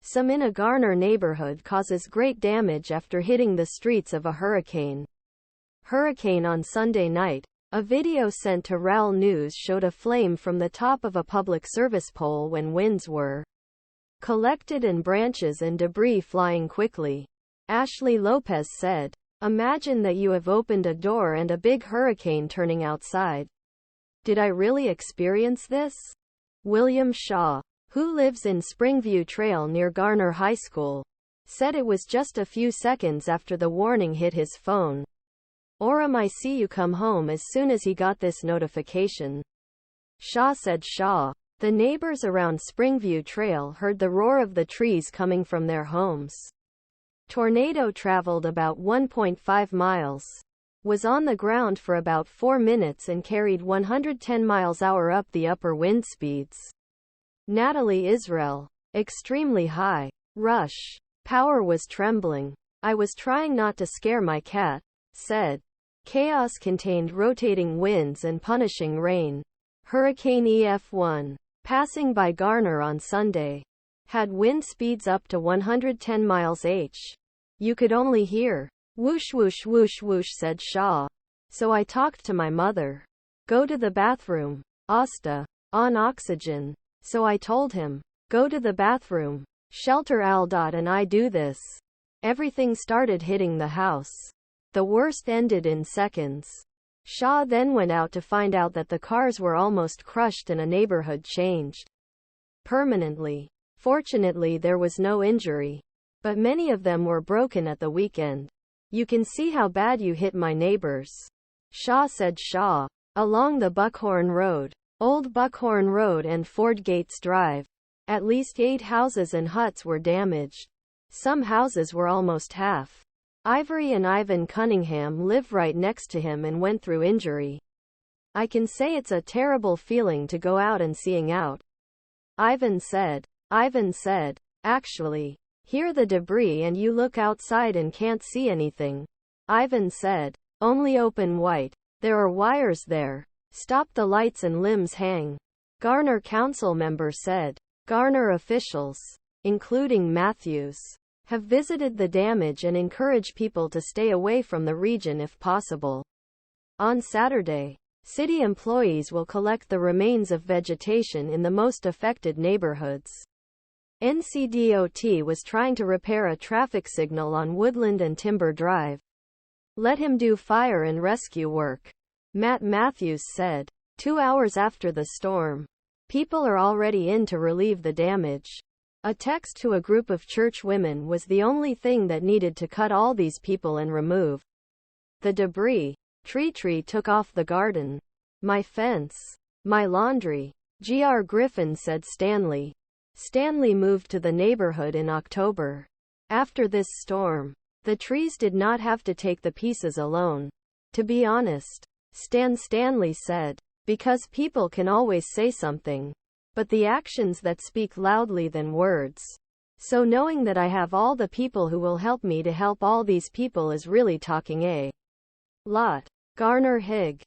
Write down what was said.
some in a Garner neighborhood, causes great damage after hitting the streets of a hurricane. Hurricane on Sunday night. A video sent to RAL News showed a flame from the top of a public service pole when winds were collected and branches and debris flying quickly. Ashley Lopez said, "Imagine that you have opened a door and a big hurricane turning outside. Did I really experience this?" William Shaw, who lives in Springview Trail near Garner High School, said it was just a few seconds after the warning hit his phone. I see you come home as soon as he got this notification. Shaw said the neighbors around Springview Trail heard the roar of the trees coming from their homes. Tornado traveled about 1.5 miles, was on the ground for about 4 minutes and carried 110 miles an hour up the upper wind speeds. Natalie Israel, extremely high. Rush. Power was trembling. I was trying not to scare my cat, said. Chaos contained rotating winds and punishing rain. Hurricane EF1, passing by Garner on Sunday, had wind speeds up to 110 miles h. You could only hear whoosh whoosh whoosh whoosh, said Shaw. So I talked to my mother. Go to the bathroom. Asta. On oxygen. So I told him, go to the bathroom. Shelter Aldot and I do this. Everything started hitting the house. The worst ended in seconds. Shaw then went out to find out that the cars were almost crushed and a neighborhood changed permanently. Fortunately, there was no injury, but many of them were broken at the weekend. You can see how bad you hit my neighbors, Shaw said. Along the Buckhorn Road, Old Buckhorn Road and Ford Gates Drive, at least 8 houses and huts were damaged. Some houses were almost half. Ivory and Ivan Cunningham live right next to him and went through injury. I can say it's a terrible feeling to go out and seeing out, Ivan said. Actually, hear the debris and you look outside and can't see anything, Ivan said. Only open white. There are wires there. Stop the lights and limbs hang, Garner council member said. Garner officials, including Matthews, have visited the damage and encourage people to stay away from the region if possible. On Saturday, city employees will collect the remains of vegetation in the most affected neighborhoods. NCDOT was trying to repair a traffic signal on Woodland and Timber Drive. Let him do fire and rescue work, Matt Matthews said. 2 hours after the storm, people are already in to relieve the damage. A text to a group of church women was the only thing that needed to cut all these people and remove the debris. Tree took off the garden, my fence, my laundry, Gr. Griffin said. Stanley moved to the neighborhood in October. After this storm, the trees did not have to take the pieces alone. To be honest, Stanley said, because people can always say something, but the actions that speak loudly than words. So knowing that I have all the people who will help me to help all these people is really talking a lot. Garner Higg.